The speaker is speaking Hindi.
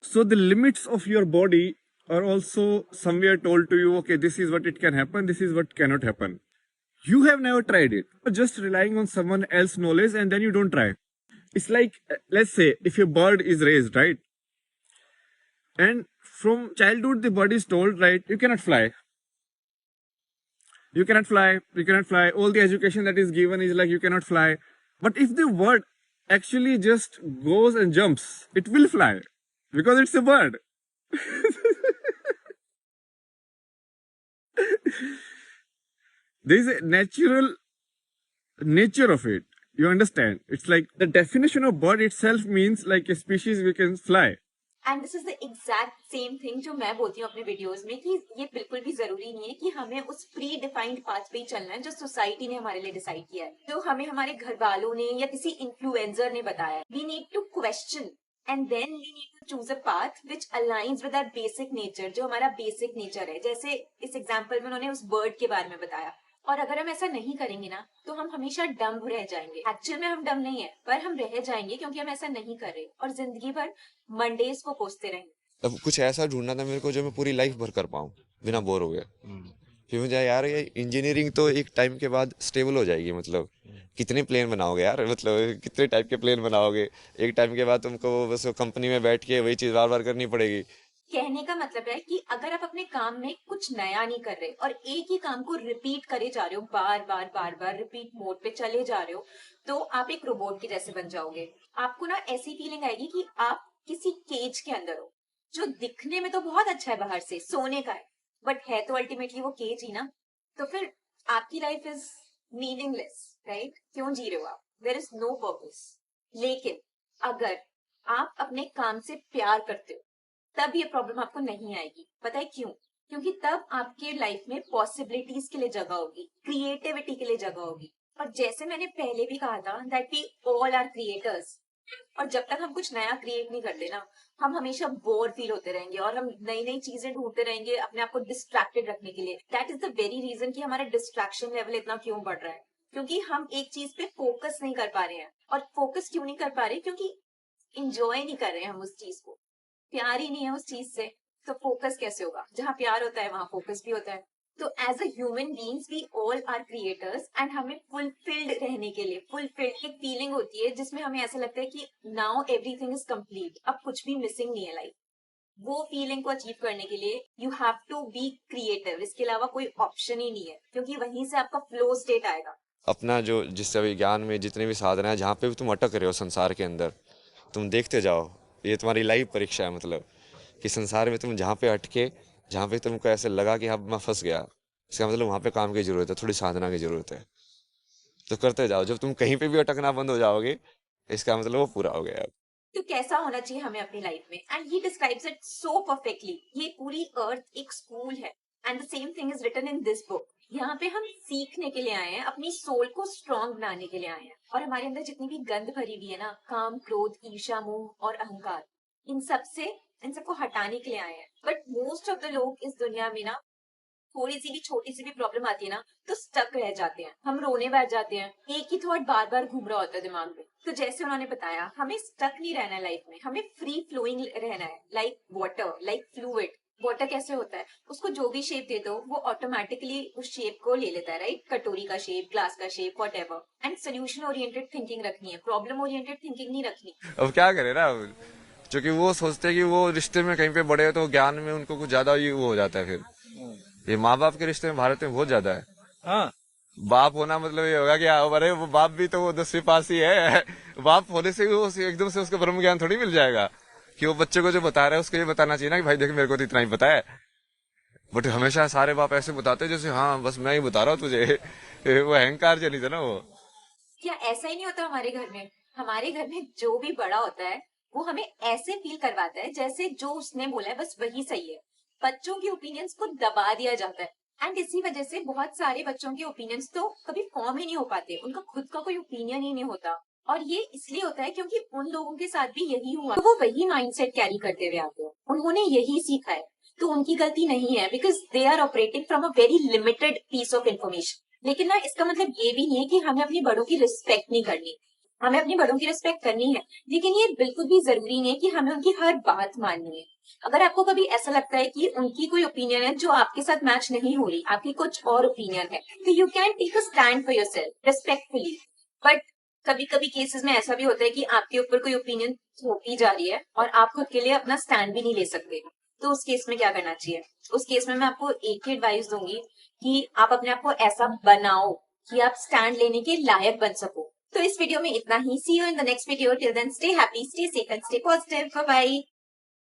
So the limits of your body are also somewhere told to you, okay, this is what it can happen, this is what cannot happen. You have never tried it. You're just relying on someone else's knowledge and then you don't try. It's like, let's say, if a bird is raised, right? And from childhood, the bird is told, right, you cannot fly. You cannot fly, you cannot fly. All the education that is given is like, you cannot fly. But if the bird actually just goes and jumps, it will fly because it's a bird. There is a natural nature of it. You understand? It's like the definition of bird itself means like a species we can fly. And this is the exact same thing जो मैं बोलती हूँ अपने वीडियोस में कि ये बिल्कुल भी जरूरी नहीं है कि हमें उस प्री डिफाइंड पाथ पे ही चलना है जो सोसाइटी ने हमारे लिए डिसाइड किया है, जो हमें हमारे घर वालों ने या किसी इन्फ्लुएंसर ने बताया है. We need to question and then we need to choose a path which alliance with our basic nature, जो हमारा बेसिक नेचर है. जैसे इस एग्जाम्पल में उन्होंने उस बर्ड के बारे में बताया. और अगर हम ऐसा नहीं करेंगे ना तो हम हमेशा डम्ब रह जाएंगे. एक्चुअल में हम डम्ब नहीं है, पर हम रह जाएंगे क्योंकि हम ऐसा नहीं कर रहे और जिंदगी भर मंडेज को कोसते रहेंगे. तब कुछ ऐसा ढूंढना था मेरे को जो मैं पूरी लाइफ भर कर पाऊँ बिना बोर हो गया. फिर मुझे यार ये इंजीनियरिंग तो एक टाइम के बाद स्टेबल हो जाएगी. मतलब कितने प्लेन बनाओगे यार, मतलब कितने टाइप के प्लेन बनाओगे. एक टाइम के बाद तुमको बस कंपनी में बैठ के वही चीज़ बार बार करनी पड़ेगी. कहने का मतलब है कि अगर आप अपने काम में कुछ नया नहीं कर रहे और एक ही काम को रिपीट करे जा रहे हो, बार बार रिपीट मोड पे चले जा रहे हो, तो आप एक रोबोट के जैसे बन जाओगे. आपको ना ऐसी फीलिंग आएगी कि आप किसी केज के अंदर हो जो दिखने में तो बहुत अच्छा है, बाहर से सोने का है, बट है तो अल्टीमेटली वो केज ही ना. तो फिर आपकी लाइफ इज मीनिंगलेस, राइट? क्यों जी रहे हो आप? There is no purpose. लेकिन अगर आप अपने काम से प्यार करते हो तब ये प्रॉब्लम आपको नहीं आएगी. पता है क्यों? क्योंकि तब आपके लाइफ में पॉसिबिलिटीज के लिए जगह होगी, क्रिएटिविटी के लिए जगह होगी. और जैसे मैंने पहले भी कहा था that we all are creators. और जब तक हम कुछ नया क्रिएट नहीं करते ना, हम हमेशा बोर फील होते रहेंगे और हम नई नई चीजें ढूंढते रहेंगे अपने आप को डिस्ट्रैक्टेड रखने के लिए. That is the very reason कि हमारा डिस्ट्रैक्शन लेवल इतना क्यों बढ़ रहा है. क्योंकि हम एक चीज पे फोकस नहीं कर पा रहे हैं. और फोकस क्यों नहीं कर पा रहे? क्योंकि इंजॉय नहीं कर रहे हैं हम उस चीज को. प्यार ही नहीं है उस चीज से, तो फोकस कैसे होगा? जहाँ प्यार होता है वहां फोकस भी होता है. तो as a human beings we all are creators and हमें फुलफिल्ड रहने के लिए, फुलफिल्ड एक फीलिंग होती है जिसमें हमें ऐसा लगता है कि नाउ एवरीथिंग इज कंप्लीट, अब कुछ भी मिसिंग नहीं है लाइफ. वो फीलिंग को अचीव करने के लिए you have to be creative. इसके अलावा कोई ऑप्शन ही नहीं है, क्योंकि वहीं से आपका फ्लो स्टेट आएगा. अपना जो जिस विज्ञान में जितने भी साधन है, जहाँ पे भी तुम अटक रहे हो संसार के अंदर, तुम देखते जाओ. ये तुम्हारी लाइव परीक्षा है. मतलब कि संसार में तुम जहाँ पे अटके, जहाँ पे तुमको ऐसे लगा कि हाँ मैं फंस गया, इसका मतलब वहाँ पे काम की जरूरत है, थोड़ी साधना की जरूरत है. तो करते जाओ. जब तुम कहीं पे भी अटकना बंद हो जाओगे, इसका मतलब वो पूरा हो गया. तो कैसा होना चाहिए हमें अपनी लाइफ में? And he describes it so perfectly. ये पूरी अर्थ एक स्कूल है and the same thing is written in this book. यहाँ पे हम सीखने के लिए आए हैं, अपनी सोल को स्ट्रॉन्ग बनाने के लिए आए हैं. और हमारे अंदर जितनी भी गंद भरी हुई है ना, काम, क्रोध, ईर्ष्या, मोह और अहंकार, इन सबको हटाने के लिए आए हैं. बट मोस्ट ऑफ द लोग इस दुनिया में ना, थोड़ी सी भी छोटी सी भी प्रॉब्लम आती है ना तो स्टक रह जाते हैं. हम रोने बैठ जाते हैं, एक ही थॉट बार बार घूम रहा होता है दिमाग में. तो जैसे उन्होंने बताया, हमें स्टक नहीं रहना है लाइफ में, हमें फ्री फ्लोइंग रहना है, like water, like fluid. Water कैसे होता है? उसको जो भी शेप दे दो वो ऑटोमेटिकली उस शेप को ले लेता है, राइट? कटोरी का शेप, ग्लास का shape, whatever. And solution oriented thinking रखनी है, प्रॉब्लम ओरिएंटेड थिंकिंग नहीं रखनी. अब क्या करे ना, क्योंकि वो सोचते हैं कि वो रिश्ते में कहीं पे बड़े हो तो ज्ञान में उनको कुछ ज्यादा ही वो हो जाता है. फिर ये माँ बाप के रिश्ते में भारत में बहुत ज्यादा है. हाँ, बाप होना मतलब ये होगा कि अरे वो बाप भी तो वो 10वीं पास ही है. बाप होने से वो एकदम से उसको ब्रह्म ज्ञान थोड़ी मिल जाएगा. कि वो बच्चे को जो बता रहा है उसको ये बताना चाहिए ना कि भाई देख मेरे को तो इतना ही पता है. बट हमेशा सारे बाप ऐसे बताते हैं जैसे हाँ बस मैं ही बता रहा हूँ तुझे. वो अहंकार चली था ना वो. क्या ऐसा ही नहीं होता हमारे घर में? हमारे घर में जो भी बड़ा होता है वो हमें ऐसे फील करवाता है जैसे जो उसने बोला है बस वही सही है. बच्चों के ओपिनियंस को दबा दिया जाता है. एंड इसी वजह से बहुत सारे बच्चों के ओपिनियंस तो कभी फॉर्म ही नहीं हो पाते, उनका खुद का कोई ओपिनियन ही नहीं होता. और ये इसलिए होता है क्योंकि उन लोगों के साथ भी यही हुआ, तो वो वही माइंडसेट कैरी करते हुए आते हैं, उन्होंने यही सीखा है. तो उनकी गलती नहीं है, because they are operating from a very limited piece of information. लेकिन ना इसका मतलब ये भी नहीं है कि हमें अपने बड़ों की रिस्पेक्ट नहीं करनी. हमें अपने बड़ों की रिस्पेक्ट करनी है, लेकिन ये बिल्कुल भी जरूरी नहीं है कि हमें उनकी हर बात माननी है। अगर आपको कभी ऐसा लगता है कि उनकी कोई ओपिनियन है जो आपके साथ मैच नहीं हो रही, आपकी कुछ और ओपिनियन है, तो you can take a stand for yourself respectfully. But कभी कभी केसेस में ऐसा भी होता है कि आपके ऊपर कोई ओपिनियन थोपी जा रही है और आप खुद के लिए अपना स्टैंड भी नहीं ले सकते, तो उस केस में क्या करना चाहिए? उस केस में मैं आपको एक ही एडवाइस दूंगी कि आप अपने आप को ऐसा बनाओ कि आप स्टैंड लेने के लायक बन सको। तो इस वीडियो में इतना ही। See you in the next video. Till then stay happy, stay safe and stay positive. Bye bye.